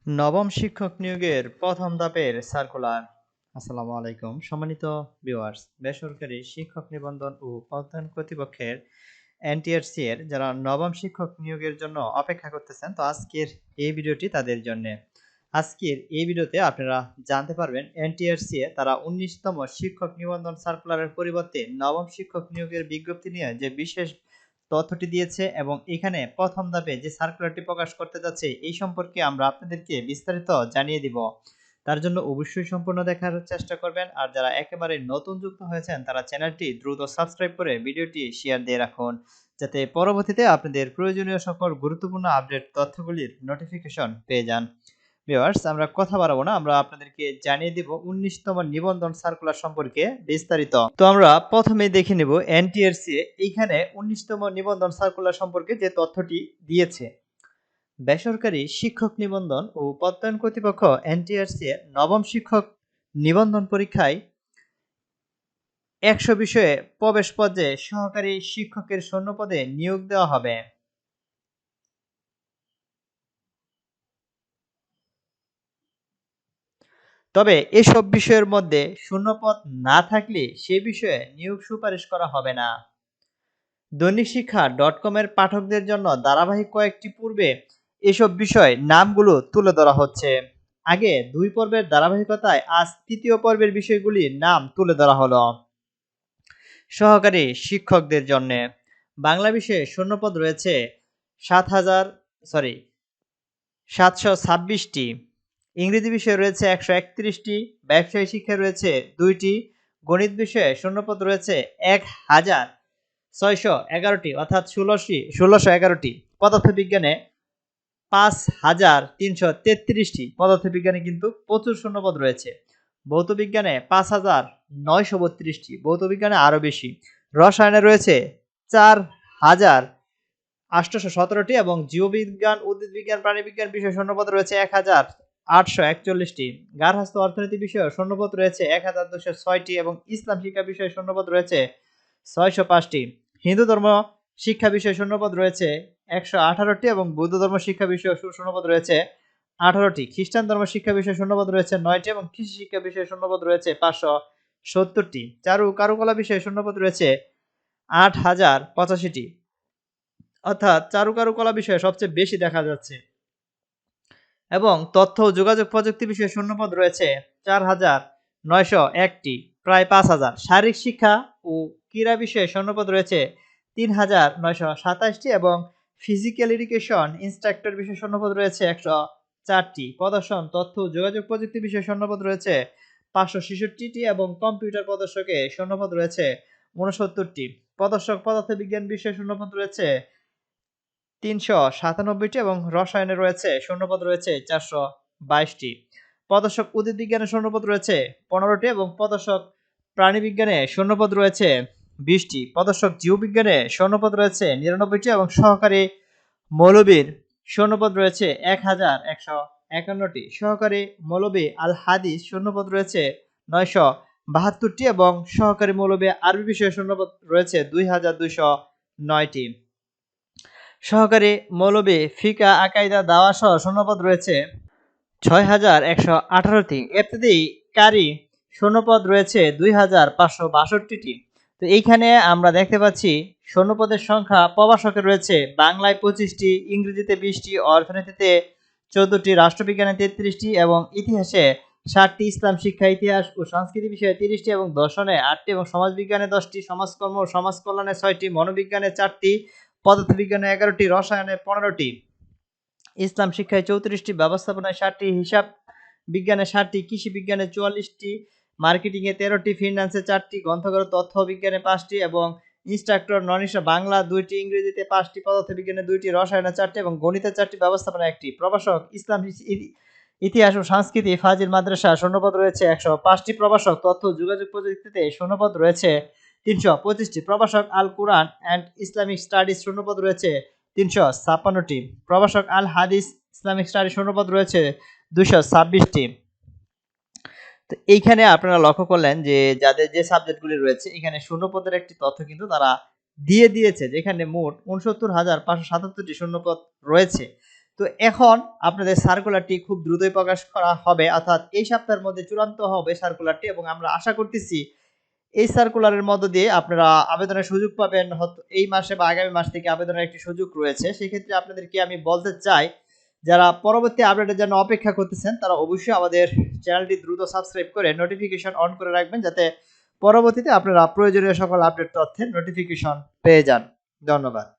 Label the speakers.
Speaker 1: নবম শিক্ষক নিয়োগের প্রথম ধাপের সার্কুলার। আসসালামু আলাইকুম সম্মানিত ভিউয়ার্স, বেসরকারি শিক্ষক নিবন্ধন ও প্রত্যয়ন কর্তৃপক্ষের এনটিআরসি এর যারা নবম শিক্ষক নিয়োগের জন্য অপেক্ষা করতেছেন, তো আজকের এই ভিডিওটি তাদের জন্য। আজকের এই ভিডিওতে আপনারা জানতে পারবেন এনটিআরসি এ তারা 19তম শিক্ষক নিবন্ধন সার্কুলারের পরিবর্তে নবম শিক্ষক নিয়োগের বিজ্ঞপ্তি নিয়ে যে বিশেষ তথ্যটি দিয়েছে এবং এখানে প্রথম ধাপে যে সার্কুলারটি প্রকাশ করতে যাচ্ছে এই সম্পর্কে আমরা আপনাদেরকে বিস্তারিত জানিয়ে দিব। তার জন্য অবশ্যই সম্পূর্ণ দেখার চেষ্টা করবেন, আর যারা একেবারে নতুন যুক্ত হয়েছেন তারা চ্যানেলটি দ্রুত সাবস্ক্রাইব করে ভিডিওটি শেয়ার দিয়ে রাখুন, যাতে পরবর্তীতে আপনাদের প্রয়োজনীয় সকল গুরুত্বপূর্ণ আপডেট তথ্যগুলির নোটিফিকেশন পেয়ে যান। ভিউয়ার্স, আমরা কথা বাড়াবো না, আমরা আপনাদেরকে জানিয়ে দিব 19তম নিবন্ধন সার্কুলার সম্পর্কে বিস্তারিত। তো আমরা প্রথমে দেখে নেব এনটিআরসি এইখানে 19তম নিবন্ধন সার্কুলার সম্পর্কে যে তথ্যটি দিয়েছে। বেসরকারি শিক্ষক নিবন্ধন ও প্রত্যয়ন কর্তৃপক্ষ এনটিআরসি নবম শিক্ষক নিবন্ধন পরীক্ষায় 100 বিষয়ে প্রবেশ পর্যায়ে সহকারী শিক্ষকের শূন্যপদে নিয়োগ দেওয়া হবে। তবে এসব বিষয়ের মধ্যে শূন্যপদ না থাকলে সে বিষয়ে নিয়োগ সুপারিশ করা হবে না। দৈনিক শিক্ষা .com এর পাঠকদের জন্য ধারাবাহিক কয়েকটি পূর্বে এসব বিষয় নামগুলো তুলে ধরা হচ্ছে। আগে 2 পর্বের ধারাবাহিকতায় আজ 3য় পর্বের বিষয়গুলির নাম তুলে ধরা হলো। সহকারী শিক্ষকদের জন্য বাংলা বিষয়ে শূন্যপদ রয়েছে 726টি, ইংরেজি বিষয়ে রয়েছে 131টি, ব্যবসায় শিক্ষায় রয়েছে 2টি, গণিত বিষয়ে শূন্যপদ রয়েছে 1011টি অর্থাৎ 1611টি, পদার্থবিজ্ঞানে 5333টি, পদার্থবিজ্ঞানে কিন্তু প্রচুর শূন্যপদ রয়েছে। ভৌতবিজ্ঞানে 5932টি, ভৌতবিজ্ঞানে আরো বেশি। রসায়নে রয়েছে 4817টি এবং জীববিজ্ঞান, উদ্ভিদবিজ্ঞান, প্রাণীবিজ্ঞান বিষয়ে শূন্যপদ রয়েছে 1841টি। গার্হস্থ্য অর্থনীতি বিষয়ে শূন্যপদ রয়েছে 1206টি এবং ইসলাম শিক্ষা বিষয়ে শূন্যপদ রয়েছে 605টি। হিন্দু ধর্ম শিক্ষা বিষয়ে শূন্যপদ রয়েছে 118টি এবং বৌদ্ধ ধর্ম শিক্ষা বিষয়ে শূন্যপদ রয়েছে 18টি। খ্রিস্টান ধর্ম শিক্ষা বিষয়ে শূন্যপদ রয়েছে 9টি এবং কৃষি শিক্ষা বিষয়ে শূন্যপদ রয়েছে 570টি। কারুকলা বিষয়ে শূন্যপদ রয়েছে 8085টি, অর্থাৎ কারুকলা বিষয়ে সবচেয়ে বেশি দেখা যাচ্ছে। এবং তথ্য ও যোগাযোগ প্রযুক্তি বিষয়ে শূন্যপদ রয়েছে 4901টি, প্রায় 5000। শারীরিক শিক্ষা ও ক্রীড়া বিষয়ে শূন্যপদ রয়েছে 3927টি এবং ফিজিক্যাল এডুকেশন ইনস্ট্রাক্টর বিষয়ে শূন্যপদ রয়েছে 104টি। প্রদর্শন, তথ্য ও যোগাযোগ প্রযুক্তি বিষয়ে শূন্যপদ রয়েছে 566টি এবং কম্পিউটার প্রদর্শকে শূন্যপদ রয়েছে 69টি। প্রদর্শক পদার্থবিজ্ঞান বিষয়ে শূন্যপদ রয়েছে 397টি এবং রসায়নে রয়েছে শূন্যপদ রয়েছে 422টি। প্রদর্শক উদ্ভিদবিজ্ঞানে শূন্যপদ রয়েছে 15টি এবং প্রদর্শক প্রাণীবিজ্ঞানে শূন্যপদ রয়েছে 20টি। প্রদর্শক জীববিজ্ঞানে শূন্যপদ রয়েছে 99টি এবং সহকারী মৌলবীর শূন্যপদ রয়েছে 1151টি। সহকারী মৌলবী আল হাদিস শূন্যপদ রয়েছে 972টি এবং সহকারী মৌলবী আরবি বিষয়ে শূন্যপদ রয়েছে 2209টি। সহকারী মৌলবী ফিকা আকাইদা দাওয়া সহ শূন্যপদ রয়েছে 6118টি। ইত্যাদি কারি শূন্যপদ রয়েছে 2562টি। তো এইখানে আমরা দেখতে পাচ্ছি শূন্যপদের সংখ্যা প্রভাষকের রয়েছে বাংলায় 25টি, ইংরেজিতে 20টি, অর্থনীতিতে 14টি, রাষ্ট্রবিজ্ঞানে 33টি এবং ইতিহাসে 60টি, ইসলাম শিক্ষা, ইতিহাস ও সংস্কৃতি বিষয়ে 30টি এবং দর্শনে 8টি এবং সমাজবিজ্ঞানে 10টি, সমাজকর্ম ও সমাজকল্যাণে 6টি, মনোবিজ্ঞানে 4টি, পদার্থবিজ্ঞানে 11টি, রসায়নে 15টি, ইসলাম শিক্ষায় 34টি, ব্যবস্থাপনায় 60টি, হিসাব বিজ্ঞানে 60টি, কৃষি বিজ্ঞানে 44টি, মার্কেটিংয়ে 13টি, ফিন্যান্সে 4টি, গ্রন্থাগার তথ্য বিজ্ঞানে 5টি এবং ইনস্ট্রাক্টর বাংলা 2টি, ইংরেজিতে 5টি, পদার্থবিজ্ঞানে 2টি, রসায়নে 4টি এবং গণিতে 4টি, ব্যবস্থাপনায় 1টি। প্রভাষক ইসলাম ইতিহাস ও সংস্কৃতি ফাজিল মাদ্রাসা শূন্যপদ রয়েছে 105টি। প্রভাষক তথ্য যোগাযোগ প্রযুক্তিতে শূন্যপদ রয়েছে 325টি। প্রভাষক আল কুরআন অ্যান্ড ইসলামিক স্টাডিজ শূন্যপদ রয়েছে 356টি। প্রভাষক আল হাদিস ইসলামিক স্টাডি শূন্যপদ রয়েছে 226টি। তো এইখানে আপনারা লক্ষ্য করলেন যে যাদের যে সাবজেক্টগুলি রয়েছে এখানে শূন্যপদের একটি তথ্য কিন্তু তারা দিয়েছে, যেখানে মোট 69,577টি শূন্যপদ রয়েছে। তো এখন আপনাদের সার্কুলারটি খুব দ্রুতই প্রকাশ করা হবে, অর্থাৎ এই সপ্তাহের মধ্যে চূড়ান্ত হবে সার্কুলারটি, এবং আমরা আশা করতেছি এই সার্কুলারের মধ্য দিয়ে আপনারা আবেদনের সুযোগ পাবেন। হয়তো এই মাসে বা আগামী মাস থেকে আবেদনের একটি সুযোগ রয়েছে। সেক্ষেত্রে আপনাদেরকে আমি বলতে চাই, যারা পরবর্তী আপডেটের জন্য অপেক্ষা করতেছেন তারা অবশ্যই আমাদের চ্যানেলটি দ্রুত সাবস্ক্রাইব করে নোটিফিকেশন অন করে রাখবেন, যাতে পরবর্তীতে আপনারা প্রয়োজনীয় সকল আপডেট তথ্যের নোটিফিকেশন পেয়ে যান। ধন্যবাদ।